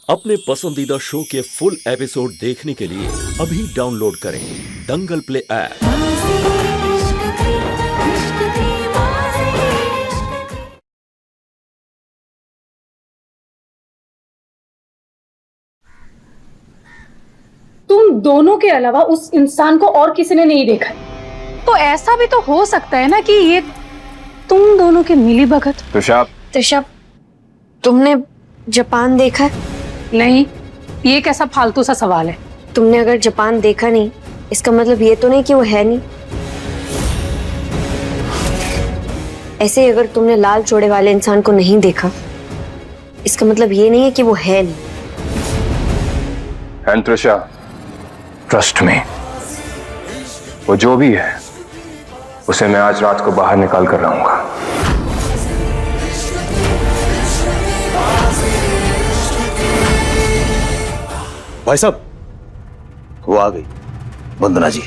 अपने पसंदीदा शो के फुल एपिसोड देखने के लिए अभी डाउनलोड करें दंगल प्ले ऐप। तुम दोनों के अलावा उस इंसान को और किसी ने नहीं देखा, तो ऐसा भी तो हो सकता है ना कि ये तुम दोनों के मिली भगत। त्रिशा, तुमने जापान देखा है? नहीं, ये कैसा फालतू सा सवाल है। तुमने अगर जापान देखा नहीं, इसका मतलब ये तो नहीं कि वो है नहीं। ऐसे ही अगर तुमने लाल जोड़े वाले इंसान को नहीं देखा, इसका मतलब ये नहीं है कि वो है नहीं। एंड त्रिशा, ट्रस्ट मी, वो जो भी है उसे मैं आज रात को बाहर निकाल कर रहूंगा। भाई साहब, वो आ गई वंदना जी।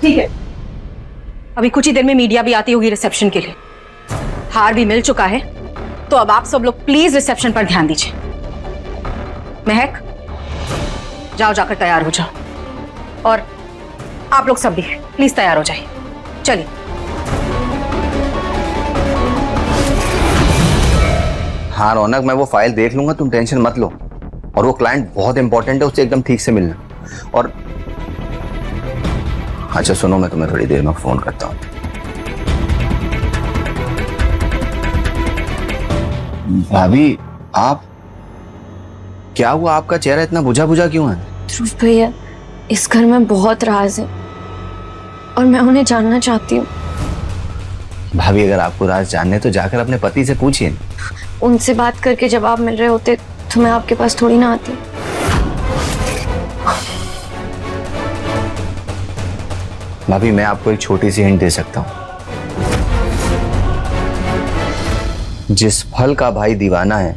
ठीक है, अभी कुछ ही देर में मीडिया भी आती होगी रिसेप्शन के लिए। हार भी मिल चुका है, तो अब आप सब लोग प्लीज रिसेप्शन पर ध्यान दीजिए। महक, जाओ, जाकर तैयार हो जाओ, और आप लोग सब भी प्लीज तैयार हो जाइए। चलिए। हाँ रौनक, मैं वो फाइल देख लूंगा, तुम टेंशन मत लो। और वो क्लाइंट बहुत इंपॉर्टेंट है, उससे एकदम ठीक से मिलना। और अच्छा सुनो, मैं तुम्हें थोड़ी देर में फोन करता हूँ। भाभी, आप क्या हुआ? आपका चेहरा इतना बुझा बुझा क्यों है? ध्रुव भैया, इस घर में बहुत राज है और मैं उन्हें जानना चाहती हूँ। भाभी, अगर आपको राज जानने तो जाकर अपने पति से पूछिए। उनसे बात करके जब आप मिल रहे होते तो मैं आपके पास थोड़ी ना आती। भाभी, मैं आपको एक छोटी सी हिंट दे सकता हूँ। जिस फल का भाई दीवाना है,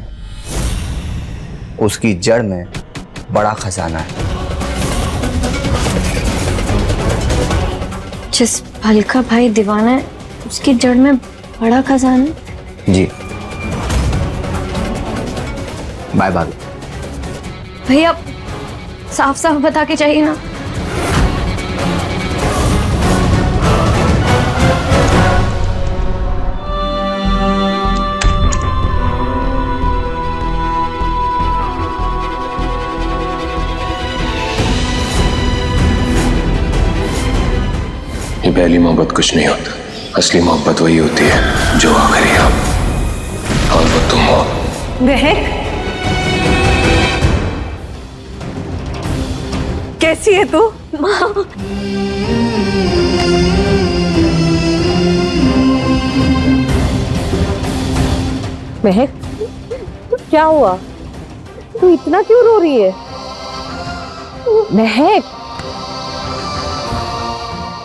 उसकी जड़ में बड़ा खजाना है। जिस फल का भाई दीवाना है, उसकी जड़ में बड़ा खजाना है। जी, बाय भाभी। भैया, साफ साफ बता के चाहिए ना। ये पहली मोहब्बत कुछ नहीं होता, असली मोहब्बत वही होती है जो आखिरी हो, और वो तुम हो। महक, कैसी है तू? महक, क्या हुआ? तू इतना क्यों रो रही है? महक,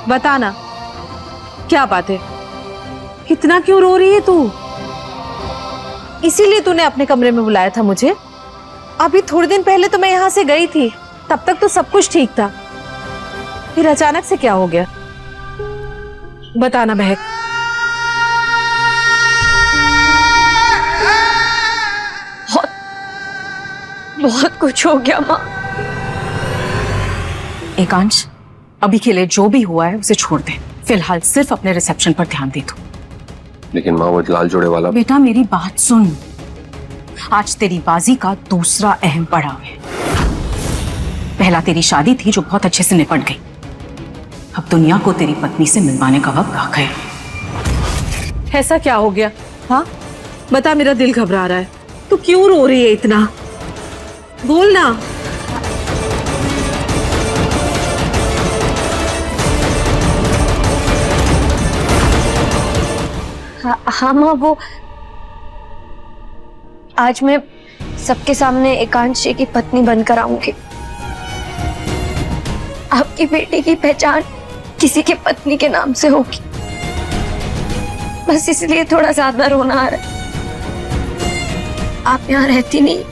बताना क्या बात है? इतना क्यों रो रही है तू? इसीलिए तूने अपने कमरे में बुलाया था मुझे? अभी थोड़े दिन पहले तो मैं यहाँ से गई थी, तब तक तो सब कुछ ठीक था, फिर अचानक से क्या हो गया? बताना महक। बहुत कुछ हो गया माँ। एकांश, अभी के लिए जो भी हुआ है उसे छोड़ दे। फिलहाल सिर्फ अपने रिसेप्शन पर ध्यान दे तू। लेकिन माँ, वो लाल जोड़े वाला। बेटा, मेरी बात सुन। आज तेरी बाजी का दूसरा अहम पड़ाव है। पहला तेरी शादी थी जो बहुत अच्छे से निपट गई। अब दुनिया को तेरी पत्नी से मिलवाने का वक्त आ गया। ऐसा क्या हो गया? हाँ बता, मेरा दिल घबरा रहा है। तू क्यों रो रही है इतना? बोल ना। हाँ माँ, वो आज मैं सबके सामने एकांश जी की पत्नी बनकर आऊंगी। आपकी बेटी की पहचान किसी की पत्नी के नाम से होगी। बस इसलिए थोड़ा ज्यादा रोना आ रहा है। आप यहाँ रहती नहीं,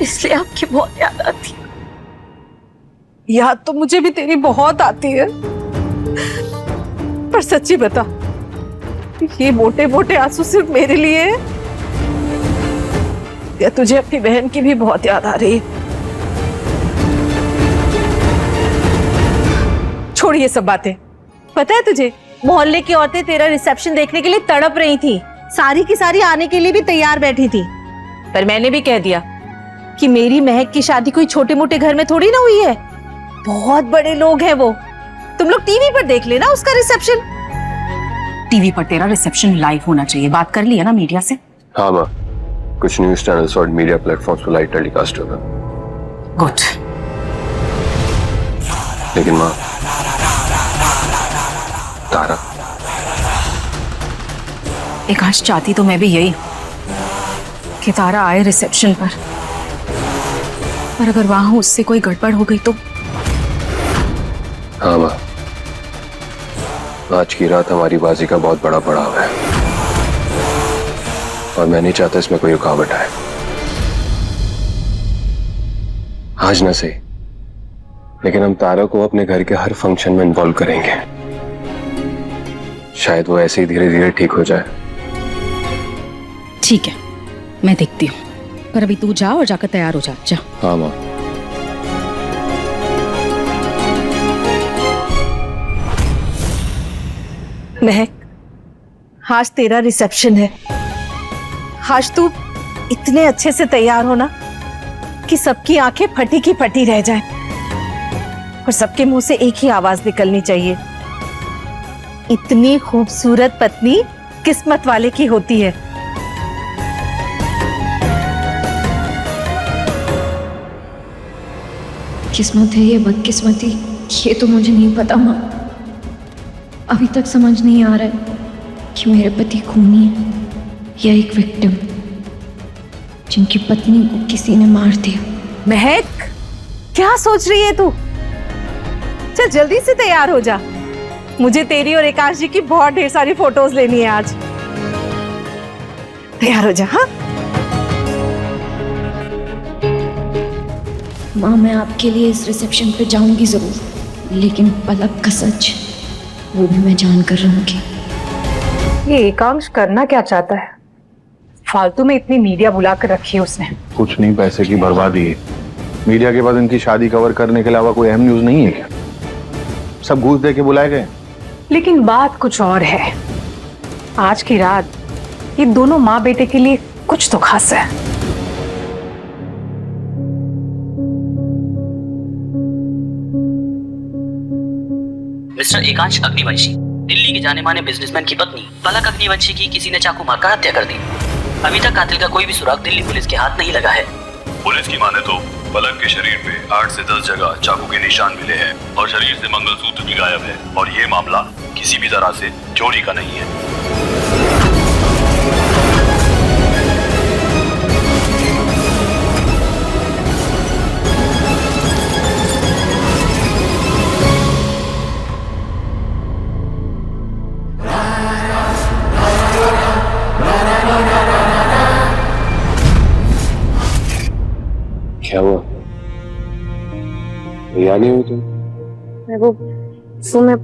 इसलिए आपकी बहुत याद आती है। याद तो मुझे भी तेरी बहुत आती है, पर सच्ची बता, ये मोटे मोटे आंसू सिर्फ मेरे लिए है या तुझे अपनी बहन की भी बहुत याद आ रही है। छोड़ ये सब बातें। पता है तुझे, मोहल्ले की औरतें तेरा रिसेप्शन देखने के लिए तड़प रही थी, सारी की सारी आने के लिए भी तैयार बैठी थी, पर मैंने भी कह दिया कि मेरी महक की शादी कोई छोटे मोटे घर में थोड़ी ना हुई है, बहुत बड़े लोग हैं वो। तुम लोग टीवी पर देख लेना उसका रिसेप्शन। टीवी पर तेरा रिसेप्शन लाइव होना चाहिए। बात कर लिया ना मीडिया से? हाँ माँ, कुछ न्यूज चैनल्स और मीडिया प्लेटफॉर्म्स पर लाइव टेलीकास्ट होगा। गुड। लेकिन माँ, तारा, एकांश चाहती तो मैं भी यही कि तारा आए रिसेप्शन पर अगर वहां उससे कोई गड़बड़ हो गई तो? हाँ माँ, आज की रात हमारी बाजी का बहुत बड़ा पड़ाव है और मैं नहीं चाहता इसमें कोई रुकावट आए। आज ना सही, लेकिन हम तारा को अपने घर के हर फंक्शन में इन्वॉल्व करेंगे। शायद वो ऐसे ही धीरे धीरे ठीक हो जाए। ठीक है, मैं देखती हूँ, पर अभी तू जा और जाकर तैयार हो जा। जा। हाँ माँ। महक, आज तेरा रिसेप्शन है। आज तू इतने अच्छे से तैयार होना कि सबकी आंखें फटी की फटी रह जाएं और सबके मुंह से एक ही आवाज निकलनी चाहिए, इतनी खूबसूरत पत्नी किस्मत वाले की होती है। किस्मत है ये बदकिस्मती, ये तो मुझे नहीं पता माँ। अभी तक समझ नहीं आ रहा है कि मेरे पति खूनी है या एक विक्टिम जिनकी पत्नी को किसी ने मार दिया। महक, क्या सोच रही है तू? चल जल्दी से तैयार हो जा, मुझे तेरी और एकांश जी की बहुत ढेर सारी फोटोज लेनी है आज। तैयार हो जा। हाँ माँ, मैं आपके लिए इस रिसेप्शन पे जाऊंगी जरूर, लेकिन पलक का सच वो भी मैं जान कर रहूंगी। ये एकांश करना क्या चाहता है? फालतू में इतनी मीडिया बुला कर रखी है उसने। कुछ नहीं, पैसे की बर्बादी है। मीडिया के बाद इनकी शादी कवर करने के अलावा कोई अहम न्यूज नहीं है क्या? सब घूस दे के बुलाए गए। लेकिन बात कुछ और है। आज की रात ये दोनों माँ बेटे के लिए कुछ तो खास है। मिस्टर एकांश अग्निवंशी, दिल्ली के जाने माने बिजनेसमैन की पत्नी पलक अग्निवंशी की किसी ने चाकू मारकर हत्या कर दी। अभी तक कातिल का कोई भी सुराग दिल्ली पुलिस के हाथ नहीं लगा है। पुलिस की माने तो पलक के शरीर पे 8 से 10 जगह चाकू के निशान मिले हैं और शरीर से मंगलसूत्र भी गायब है, और ये मामला किसी भी तरह से चोरी का नहीं है। क्या हुआ? याद नहीं हुई तुम? मैं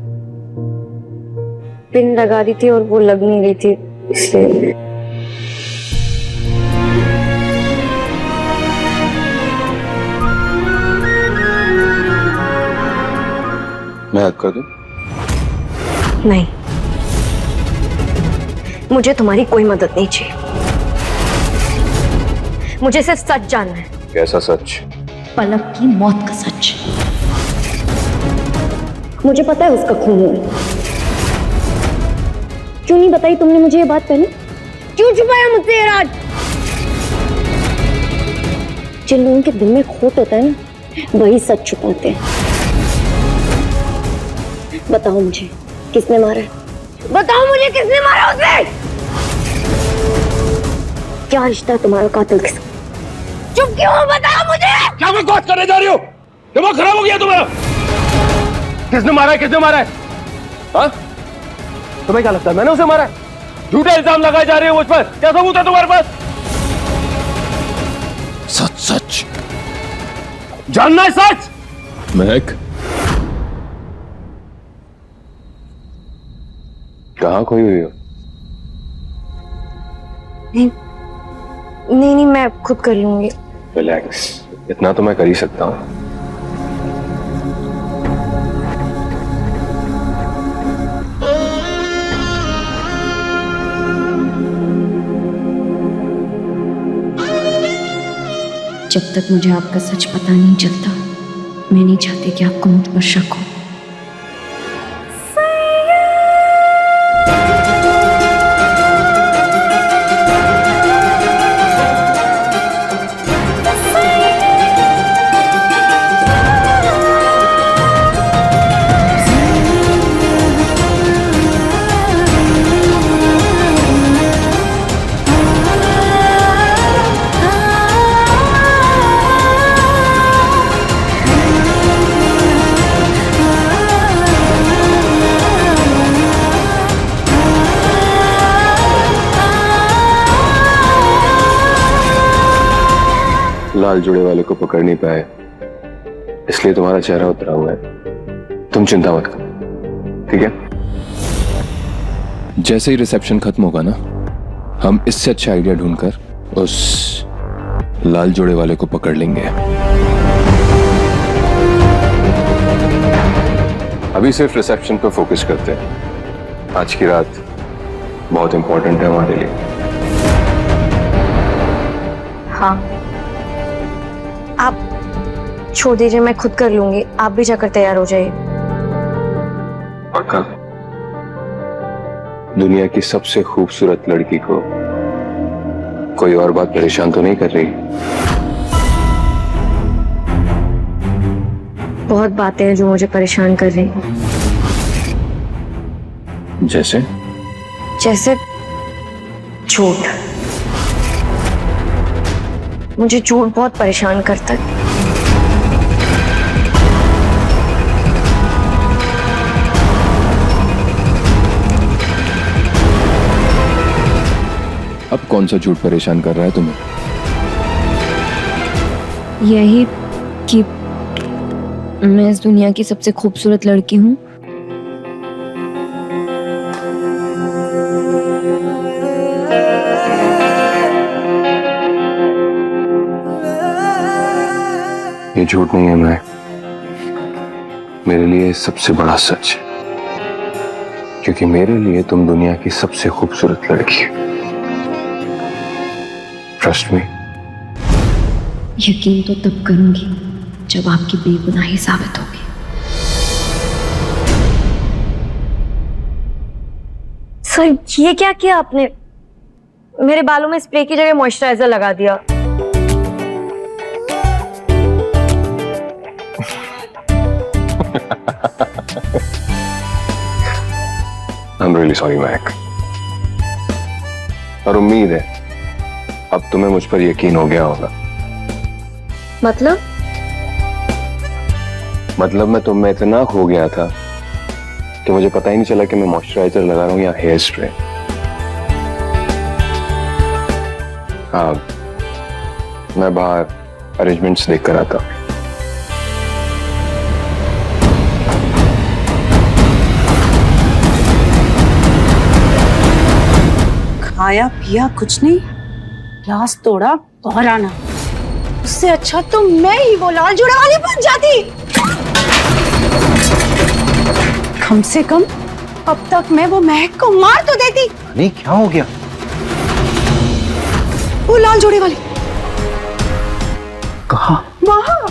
पिन लगा रही थी और वो लग नहीं रही थी, इसलिए। मैं हक कर दूं? नहीं, मुझे तुम्हारी कोई मदद नहीं चाहिए। मुझे सिर्फ सच जानना है। कैसा सच? पलक की मौत का सच। मुझे पता है उसका खून है। क्यों नहीं बताई तुमने मुझे ये बात पहले? क्यों छुपाया मुझसे ये राज? जिन लोगों के दिल में खोट होता है ना, वही सच छुपाते हैं। बताओ मुझे, किसने मारा है? बताओ मुझे, किसने मारा उसे? क्या रिश्ता है तुम्हारा कातिल के साथ? चुप क्यों हो? बताओ मुझे। क्या बकवास करने जा रही हो? दिमाग खराब हो गया तुम्हारा? किसने मारा है? किसने मारा है? हाँ? तुम्हें क्या लगता है मैंने उसे मारा है? झूठे इल्जाम लगाए जा रहे हो मुझ पर। क्या सबूत है तुम्हारे पास? सच सच जानना है सच? महक, कहाँ खोई हुई हो? नहीं नहीं, मैं खुद कर लूंगी। रिलैक्स, इतना तो मैं कर ही सकता हूँ। जब तक मुझे आपका सच पता नहीं चलता, मैं नहीं चाहती कि आपको मुझ पर शक हो। लाल जुड़े वाले को पकड़ नहीं पाए, इसलिए तुम्हारा चेहरा उतरा हुआ है। तुम चिंता मत करो, ठीक है? जैसे ही रिसेप्शन खत्म होगा ना, हम इससे अच्छा आइडिया ढूंढकर उस लाल जोड़े वाले को पकड़ लेंगे। अभी सिर्फ रिसेप्शन पर फोकस करते हैं। आज की रात बहुत इंपॉर्टेंट है हमारे लिए। हाँ, आप छोड़ दीजिए, मैं खुद कर लूंगी। आप भी जाकर तैयार हो जाइए। पक्का? दुनिया की सबसे खूबसूरत लड़की को कोई और बात परेशान तो नहीं कर रही? बहुत बातें हैं जो मुझे परेशान कर रही हैं। जैसे? जैसे झूठ। मुझे झूठ बहुत परेशान करता है। अब कौन सा झूठ परेशान कर रहा है तुम्हें? यही कि मैं इस दुनिया की सबसे खूबसूरत लड़की हूँ। ये झूठ नहीं है, मैं मेरे लिए सबसे बड़ा सच है, क्योंकि मेरे लिए तुम दुनिया की सबसे खूबसूरत लड़की हो। Trust me. यकीन तो तब करूंगी जब आपकी बेगुनाही साबित होगी। सर, ये क्या किया आपने? मेरे बालों में स्प्रे की जगह मॉइस्चराइजर लगा दिया। I'm really sorry, महक। और उम्मीद है अब तुम्हें मुझ पर यकीन हो गया होगा। मतलब मैं तुम में इतना खो गया था कि मुझे पता ही नहीं चला कि मैं मॉइस्चराइजर लगा रहा हूं या हेयर स्प्रे। हाँ, मैं बाहर अरेंजमेंट्स देख कर आता। खाया पिया कुछ नहीं, ग्लास तोड़ा बाहर आना। उससे अच्छा तो मैं ही वो लाल जुड़े वाली बन जाती। कम से कम अब तक मैं वो महक को मार तो देती। नहीं, क्या हो गया? वो लाल जोड़े वाली कहाँ? वहां।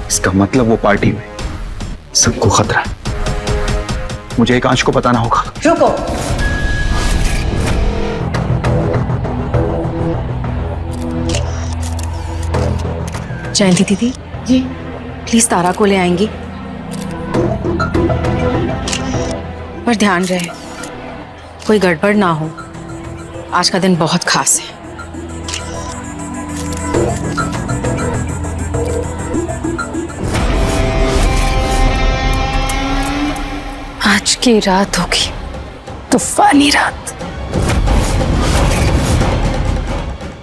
इसका मतलब वो पार्टी में सबको खतरा है। मुझे एकांश को बताना होगा। रुको, जयंती दीदी जी, प्लीज तारा को ले आएंगी, पर ध्यान रहे कोई गड़बड़ ना हो। आज का दिन बहुत खास है। आज की रात होगी तूफानी रात।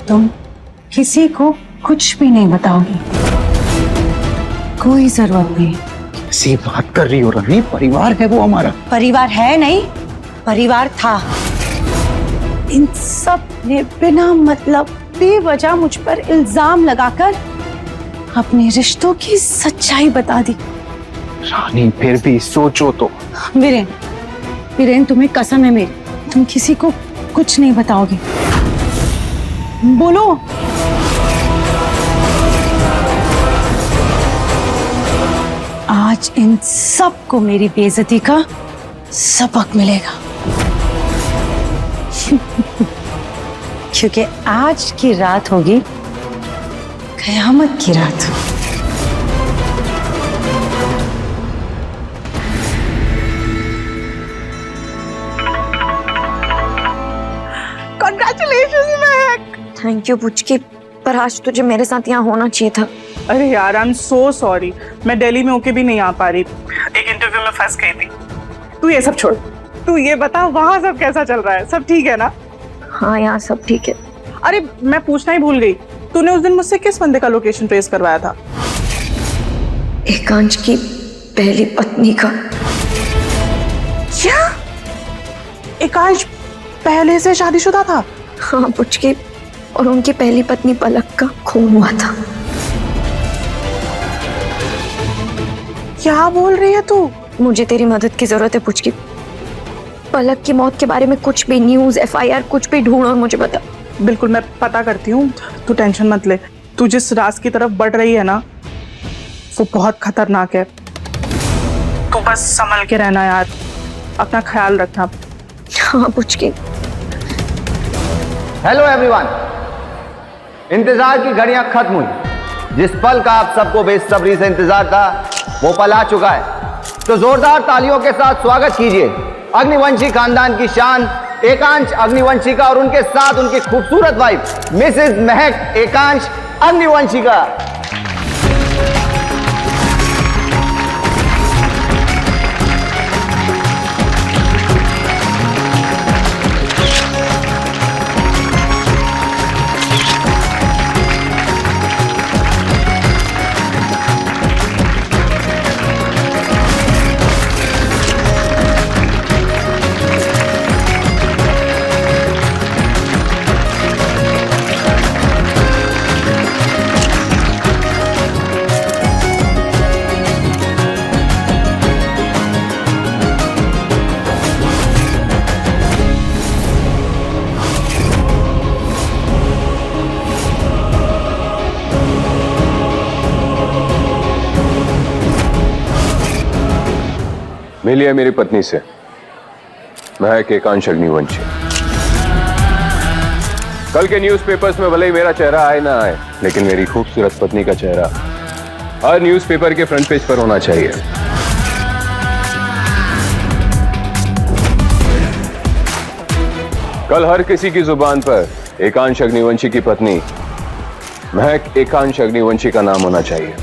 तुम किसी को कुछ भी नहीं बताओगी, कोई जरूरत नहीं। ऐसी बात कर रही हो रवि? परिवार है वो हमारा। परिवार है नहीं, परिवार था। इन सब ने बिना मतलब बेवजह मुझ पर इल्जाम लगाकर अपने रिश्तों की सच्चाई बता दी। रानी फिर भी सोचो तो। वीरेन, वीरेन तुम्हें कसम है मेरी, तुम किसी को कुछ नहीं बताओगे। बोलो। आज इन सबको मेरी बेइज्जती का सबक मिलेगा। क्योंकि आज की रात होगी कयामत की रात। Congratulations, Mahak. Thank you Puchki, पर आज तुझे मेरे साथ यहाँ होना चाहिए था। अरे यार, आई एम सो सॉरी। मैं दिल्ली में होके भी नहीं आ पा रही, एक इंटरव्यू में फंस गई थी। तू ये सब छोड़, तू ये बता वहाँ सब कैसा चल रहा है? सब ठीक है ना? हाँ, यहाँ सब ठीक है। अरे मैं पूछना ही भूल गई, तूने उस दिन मुझसे किस बंदे का लोकेशन ट्रेस करवाया था? एकांश की पहली पत्नी का। क्या? एकांश पहले से शादीशुदा था? हाँ पुचकी, और उनकी पहली पत्नी पलक का खून हुआ था। क्या बोल रही है तू? मुझे तेरी मदद की जरूरत है पुचकी। पलक की मौत के बारे में कुछ भी न्यूज़, FIR कुछ भी ढूंढ और मुझे बता। बिल्कुल, मैं पता करती हूँ, तू टेंशन मत ले। तू जिस राज की तरफ बढ़ रही है ना, वो बहुत खतरनाक है। तू बस संभल के रहना यार, अपना ख्याल रखना। हाँ पुचकी। हेलो एवरीवन, इंतजार की घड़ियां खत्म हुई। जिस पल का आप सबको बेसब्री से इंतजार था, वो पल आ चुका है। तो जोरदार तालियों के साथ स्वागत कीजिए अग्निवंशी खानदान की शान एकांश अग्निवंशी का और उनके साथ उनकी खूबसूरत वाइफ मिसेज महक एकांश अग्निवंशी का। मिली है मेरी पत्नी से, महक एकांश अग्निवंशी। कल के न्यूज़पेपर्स में भले ही मेरा चेहरा आए ना आए, लेकिन मेरी खूबसूरत पत्नी का चेहरा हर न्यूज़पेपर के फ्रंट पेज पर होना चाहिए। कल हर किसी की जुबान पर एकांश अग्निवंशी की पत्नी महक एकांश अग्निवंशी का नाम होना चाहिए।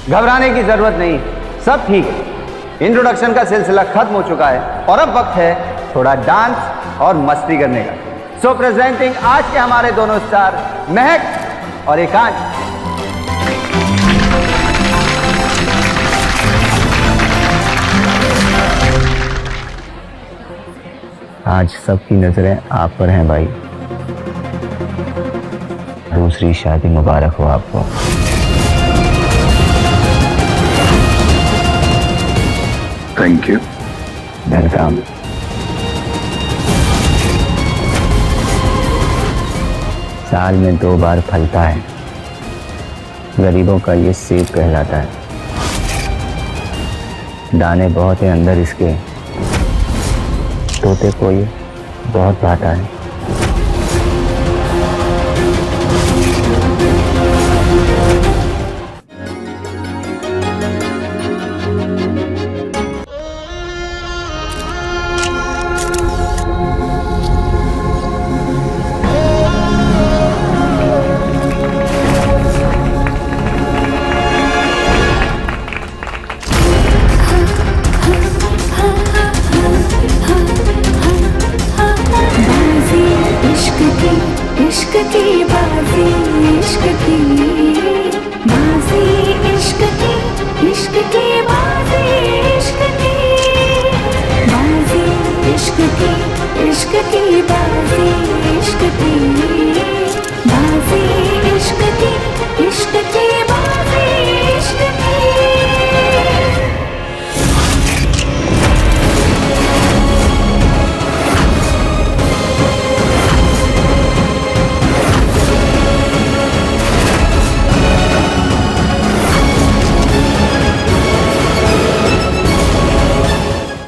घबराने की जरूरत नहीं, सब ठीक है। इंट्रोडक्शन का सिलसिला खत्म हो चुका है और अब वक्त है थोड़ा डांस और मस्ती करने का। सो प्रेजेंटिंग आज के हमारे दोनों स्टार महक और एकांश। आज सबकी नजरें आप पर हैं भाई। दूसरी शादी मुबारक हो आपको। Thank you. वेलकम। साल में 2 बार फलता है, गरीबों का ये सेब कहलाता है। दाने बहुत हैं अंदर इसके, तोते को ये बहुत भाता है। इश्क की